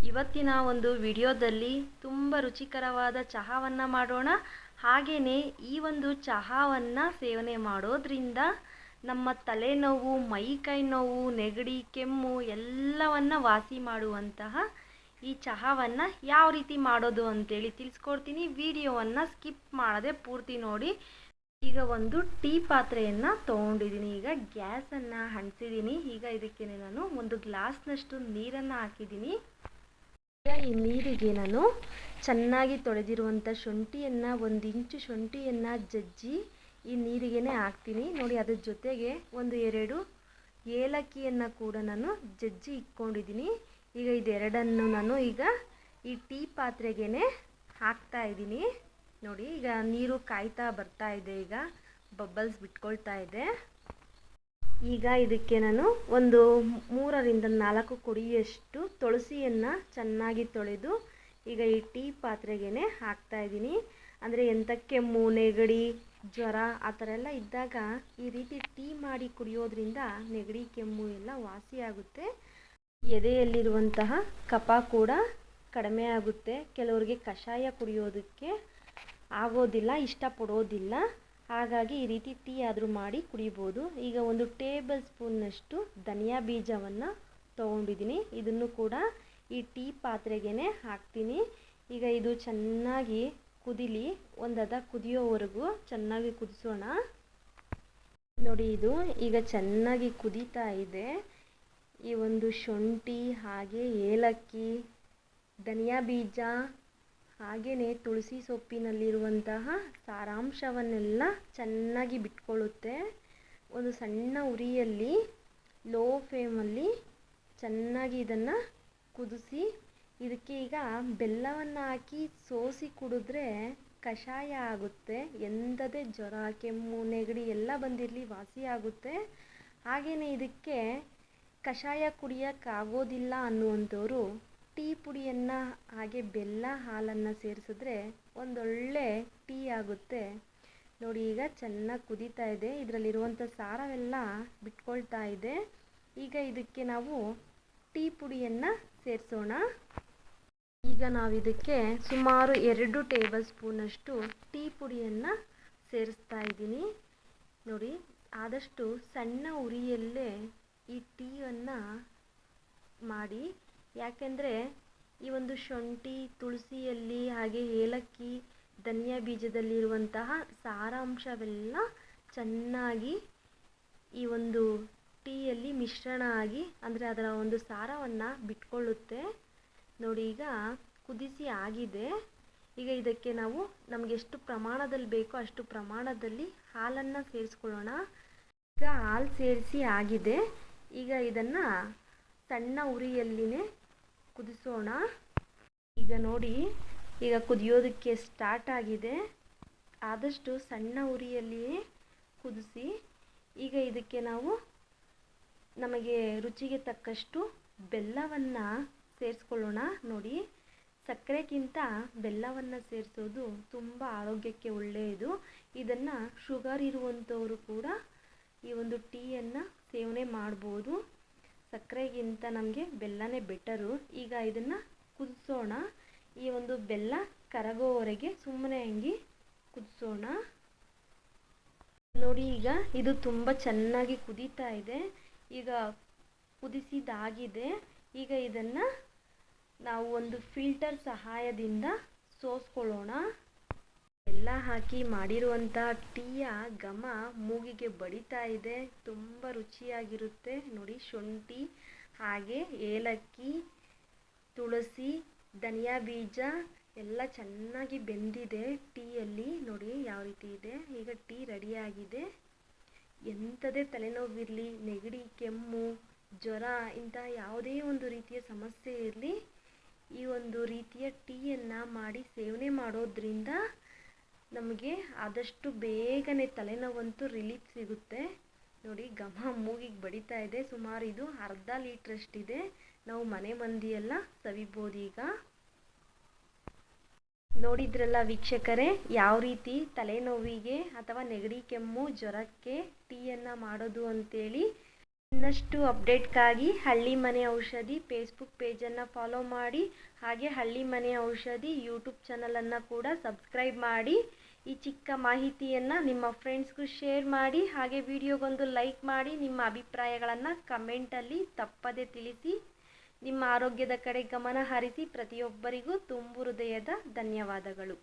ಇವತ್ತಿನ ಒಂದು ವಿಡಿಯೋದಲ್ಲಿ ತುಂಬ ರುಚಿಕರವಾದ ಚಹಾವನ್ನು ಮಾಡೋಣ. ಹಾಗೆಯೇ ಈ ಒಂದು ಚಹಾವನ್ನು ಸೇವನೆ ಮಾಡೋದ್ರಿಂದ ನಮ್ಮ ತಲೆನೋವು, ಮೈಕೈ ನೋವು, ನೆಗಡಿ, ಕೆಮ್ಮು ಎಲ್ಲವನ್ನು ವಾಸಿ ಮಾಡುವಂತಹ ಈ ಚಹಾವನ್ನು ಯಾವ ರೀತಿ ಮಾಡೋದು ಅಂತೇಳಿ ತಿಳಿಸ್ಕೊಡ್ತೀನಿ. ವಿಡಿಯೋವನ್ನು ಸ್ಕಿಪ್ ಮಾಡದೆ ಪೂರ್ತಿ ನೋಡಿ. ಈಗ ಒಂದು ಟೀ ಪಾತ್ರೆಯನ್ನು ತೊಗೊಂಡಿದ್ದೀನಿ. ಈಗ ಗ್ಯಾಸನ್ನು ಹಂಚಿದ್ದೀನಿ. ಈಗ ಇದಕ್ಕೆ ನಾನು ಒಂದು ಗ್ಲಾಸ್ನಷ್ಟು ನೀರನ್ನು ಹಾಕಿದ್ದೀನಿ. ಈ ನೀರಿಗೆ ನಾನು ಚೆನ್ನಾಗಿ ತೊಳೆದಿರುವಂಥ ಶುಂಠಿಯನ್ನು, 1 ಇಂಚು ಶುಂಠಿಯನ್ನು ಜಜ್ಜಿ ಈ ನೀರಿಗೆ ಹಾಕ್ತೀನಿ. ನೋಡಿ, ಅದ್ರ ಜೊತೆಗೆ 1-2 ಏಲಕ್ಕಿಯನ್ನು ಕೂಡ ನಾನು ಜಜ್ಜಿ ಇಟ್ಕೊಂಡಿದ್ದೀನಿ. ಈಗ ಇದೆರಡನ್ನು ನಾನು ಈಗ ಈ ಟೀ ಪಾತ್ರೆಗೆ ಹಾಕ್ತಾ ಇದ್ದೀನಿ. ನೋಡಿ, ಈಗ ನೀರು ಕಾಯ್ತಾ ಬರ್ತಾ ಇದೆ. ಈಗ ಬಬಲ್ಸ್ ಬಿಟ್ಕೊಳ್ತಾ ಇದೆ. ಈಗ ಇದಕ್ಕೆ ನಾನು ಒಂದು 3-4 ಕುಡಿಯಷ್ಟು ತುಳಸಿಯನ್ನು ಚೆನ್ನಾಗಿ ತೊಳೆದು ಈಗ ಈ ಟೀ ಪಾತ್ರೆಗೆ ಹಾಕ್ತಾ ಇದ್ದೀನಿ. ಅಂದರೆ ಎಂಥ ಕೆಮ್ಮು, ನೆಗಡಿ, ಜ್ವರ ಆ ಥರ ಎಲ್ಲ ಇದ್ದಾಗ ಈ ರೀತಿ ಟೀ ಮಾಡಿ ಕುಡಿಯೋದ್ರಿಂದ ನೆಗಡಿ, ಕೆಮ್ಮು ಎಲ್ಲ ವಾಸಿಯಾಗುತ್ತೆ. ಎದೆಯಲ್ಲಿರುವಂತಹ ಕಫ ಕೂಡ ಕಡಿಮೆ ಆಗುತ್ತೆ. ಕೆಲವರಿಗೆ ಕಷಾಯ ಕುಡಿಯೋದಕ್ಕೆ ಆಗೋದಿಲ್ಲ, ಇಷ್ಟಪಡೋದಿಲ್ಲ. ಹಾಗಾಗಿ ಈ ರೀತಿ ಟೀ ಆದರೂ ಮಾಡಿ ಕುಡಿಬೋದು. ಈಗ 1 ಟೇಬಲ್ ಸ್ಪೂನ್ನಷ್ಟು ಧನಿಯಾ ಬೀಜವನ್ನು ತೊಗೊಂಡಿದ್ದೀನಿ. ಇದನ್ನು ಕೂಡ ಈ ಟೀ ಪಾತ್ರೆಗೆ ಹಾಕ್ತೀನಿ. ಈಗ ಇದು ಚೆನ್ನಾಗಿ ಕುದಿಲಿ. ಒಂದು ಕುದಿಯೋವರೆಗೂ ಚೆನ್ನಾಗಿ ಕುದಿಸೋಣ. ನೋಡಿ, ಇದು ಈಗ ಚೆನ್ನಾಗಿ ಕುದೀತಾ ಇದೆ. ಈ ಒಂದು ಶುಂಠಿ, ಹಾಗೆ ಏಲಕ್ಕಿ, ಧನಿಯಾ ಬೀಜ, ಹಾಗೆಯೇ ತುಳಸಿ ಸೊಪ್ಪಿನಲ್ಲಿರುವಂತಹ ಸಾರಾಂಶವನ್ನೆಲ್ಲ ಚೆನ್ನಾಗಿ ಬಿಟ್ಕೊಳ್ಳುತ್ತೆ. ಒಂದು ಸಣ್ಣ ಉರಿಯಲ್ಲಿ, ಲೋ ಫ್ಲೇಮಲ್ಲಿ ಚೆನ್ನಾಗಿ ಇದನ್ನು ಕುದಿಸಿ, ಇದಕ್ಕೆ ಈಗ ಬೆಲ್ಲವನ್ನು ಹಾಕಿ ಸೋಸಿ ಕುಡಿದ್ರೆ ಕಷಾಯ ಆಗುತ್ತೆ. ಎಂಥದೇ ಜ್ವರ, ಕೆಮ್ಮು, ನೆಗಡಿ ಎಲ್ಲ ಬಂದಿರಲಿ ವಾಸಿ ಆಗುತ್ತೆ. ಹಾಗೆಯೇ ಇದಕ್ಕೆ ಕಷಾಯ ಕುಡಿಯೋಕ್ಕಾಗೋದಿಲ್ಲ ಅನ್ನುವಂಥವ್ರು ಟೀ ಪುಡಿಯನ್ನು ಹಾಗೆ ಬೆಲ್ಲ, ಹಾಲನ್ನು ಸೇರಿಸಿದ್ರೆ ಒಂದೊಳ್ಳೆ ಟೀ ಆಗುತ್ತೆ. ನೋಡಿ, ಈಗ ಚೆನ್ನಾಗಿ ಕುದೀತಾ ಇದೆ. ಇದರಲ್ಲಿರುವಂಥ ಸಾರವೆಲ್ಲ ಬಿಟ್ಕೊಳ್ತಾ ಇದೆ. ಈಗ ಇದಕ್ಕೆ ನಾವು ಟೀ ಪುಡಿಯನ್ನು ಸೇರಿಸೋಣ. ಈಗ ನಾವು ಇದಕ್ಕೆ ಸುಮಾರು 2 ಟೇಬಲ್ ಸ್ಪೂನಷ್ಟು ಟೀ ಪುಡಿಯನ್ನು ಸೇರಿಸ್ತಾ ಇದ್ದೀನಿ. ನೋಡಿ, ಆದಷ್ಟು ಸಣ್ಣ ಉರಿಯಲ್ಲೇ ಈ ಟೀಯನ್ನು ಮಾಡಿ. ಯಾಕೆಂದರೆ ಈ ಒಂದು ಶುಂಠಿ, ತುಳಸಿಯಲ್ಲಿ, ಹಾಗೆ ಏಲಕ್ಕಿ, ಧನಿಯಾ ಬೀಜದಲ್ಲಿರುವಂತಹ ಸಾರಾಂಶವೆಲ್ಲ ಚೆನ್ನಾಗಿ ಈ ಒಂದು ಟೀಯಲ್ಲಿ ಮಿಶ್ರಣ ಆಗಿ, ಅಂದರೆ ಅದರ ಒಂದು ಸಾರವನ್ನು ಬಿಟ್ಕೊಳ್ಳುತ್ತೆ. ನೋಡಿ, ಈಗ ಕುದಿಸಿ ಆಗಿದೆ. ಈಗ ಇದಕ್ಕೆ ನಾವು ನಮಗೆ ಎಷ್ಟು ಪ್ರಮಾಣದಲ್ಲಿ ಬೇಕೋ ಅಷ್ಟು ಪ್ರಮಾಣದಲ್ಲಿ ಹಾಲನ್ನು ಸೇರಿಸ್ಕೊಳ್ಳೋಣ. ಈಗ ಹಾಲು ಸೇರಿಸಿ ಆಗಿದೆ. ಈಗ ಇದನ್ನು ಸಣ್ಣ ಉರಿಯಲ್ಲಿನೇ ಕುದಿಸೋಣ. ಈಗ ನೋಡಿ, ಈಗ ಕುದಿಯೋದಕ್ಕೆ ಸ್ಟಾರ್ಟ್ ಆಗಿದೆ. ಆದಷ್ಟು ಸಣ್ಣ ಉರಿಯಲ್ಲಿಯೇ ಕುದಿಸಿ. ಈಗ ಇದಕ್ಕೆ ನಾವು ನಮಗೆ ರುಚಿಗೆ ತಕ್ಕಷ್ಟು ಬೆಲ್ಲವನ್ನು ಸೇರಿಸ್ಕೊಳ್ಳೋಣ. ನೋಡಿ, ಸಕ್ಕರೆಗಿಂತ ಬೆಲ್ಲವನ್ನು ಸೇರಿಸೋದು ತುಂಬ ಆರೋಗ್ಯಕ್ಕೆ ಒಳ್ಳೆಯದು. ಇದನ್ನು ಶುಗರ್ ಇರುವಂಥವರು ಕೂಡ ಈ ಒಂದು ಟೀಯನ್ನು ಸೇವನೆ ಮಾಡ್ಬೋದು. ಸಕ್ಕರೆಗಿಂತ ನಮಗೆ ಬೆಲ್ಲನೇ ಬೆಟರು. ಈಗ ಇದನ್ನು ಕುದಿಸೋಣ. ಈ ಒಂದು ಬೆಲ್ಲ ಕರಗೋವರೆಗೆ ಸುಮ್ಮನೆ ಹಂಗೆ ಕುದಿಸೋಣ. ನೋಡಿ, ಈಗ ಇದು ತುಂಬ ಚೆನ್ನಾಗಿ ಕುದೀತಾ ಇದೆ. ಈಗ ಕುದಿಸಿದಾಗಿದೆ. ಈಗ ಇದನ್ನು ನಾವು ಒಂದು ಫಿಲ್ಟರ್ ಸಹಾಯದಿಂದ ಸೋಸ್ಕೊಳ್ಳೋಣ. ಬೆಲ್ಲ ಹಾಕಿ ಮಾಡಿರುವಂಥ ಟೀಯ ಘಮ ಮೂಗಿಗೆ ಬಡಿತಾ ಇದೆ. ತುಂಬ ರುಚಿಯಾಗಿರುತ್ತೆ. ನೋಡಿ, ಶುಂಠಿ, ಹಾಗೆ ಏಲಕ್ಕಿ, ತುಳಸಿ, ಧನಿಯಾ ಬೀಜ ಎಲ್ಲ ಚೆನ್ನಾಗಿ ಬೆಂದಿದೆ ಟೀಯಲ್ಲಿ. ನೋಡಿ ಯಾವ ರೀತಿ ಇದೆ. ಈಗ ಟೀ ರೆಡಿಯಾಗಿದೆ. ಎಂಥದೇ ತಲೆನೋವಿರಲಿ, ನೆಗಡಿ, ಕೆಮ್ಮು, ಜ್ವರ, ಇಂಥ ಯಾವುದೇ ಒಂದು ರೀತಿಯ ಸಮಸ್ಯೆ ಇರಲಿ, ಈ ಒಂದು ರೀತಿಯ ಟೀಯನ್ನು ಮಾಡಿ ಸೇವನೆ ಮಾಡೋದ್ರಿಂದ ನಮಗೆ ಆದಷ್ಟು ಬೇಗನೆ ತಲೆನೋವಂತೂ ರಿಲೀಫ್ ಸಿಗುತ್ತೆ. ನೋಡಿ, ಘಮ ಮೂಗಿಗೆ ಬಡಿತಾ ಇದೆ. ಸುಮಾರು ಇದು ಅರ್ಧ ಲೀಟ್ರಷ್ಟಿದೆ. ನಾವು ಮನೆ ಮಂದಿಯೆಲ್ಲ ಸವಿಬೋದು. ಈಗ ನೋಡಿದ್ರಲ್ಲ ವೀಕ್ಷಕರೇ, ಯಾವ ರೀತಿ ತಲೆನೋವಿಗೆ ಅಥವಾ ನೆಗಡಿ, ಕೆಮ್ಮು, ಜ್ವರಕ್ಕೆ ಟೀಯನ್ನು ಮಾಡೋದು ಅಂತೇಳಿ. ಇನ್ನಷ್ಟು ಅಪ್ಡೇಟ್ಗಾಗಿ ಹಳ್ಳಿ ಮನೆ ಔಷಧಿ ಫೇಸ್ಬುಕ್ ಪೇಜನ್ನು ಫಾಲೋ ಮಾಡಿ, ಹಾಗೆ ಹಳ್ಳಿ ಮನೆ ಔಷಧಿ ಯೂಟ್ಯೂಬ್ ಚಾನಲನ್ನು ಕೂಡ ಸಬ್ಸ್ಕ್ರೈಬ್ ಮಾಡಿ. ಈ ಚಿಕ್ಕ ಮಾಹಿತಿಯನ್ನು ನಿಮ್ಮ ಫ್ರೆಂಡ್ಸ್ಗೂ ಶೇರ್ ಮಾಡಿ, ಹಾಗೆ ವಿಡಿಯೋಗೊಂದು ಲೈಕ್ ಮಾಡಿ. ನಿಮ್ಮ ಅಭಿಪ್ರಾಯಗಳನ್ನು ಕಮೆಂಟಲ್ಲಿ ತಪ್ಪದೇ ತಿಳಿಸಿ. ನಿಮ್ಮ ಆರೋಗ್ಯದ ಕಡೆ ಗಮನ ಹರಿಸಿ. ಪ್ರತಿಯೊಬ್ಬರಿಗೂ ತುಂಬು ಹೃದಯದ ಧನ್ಯವಾದಗಳು.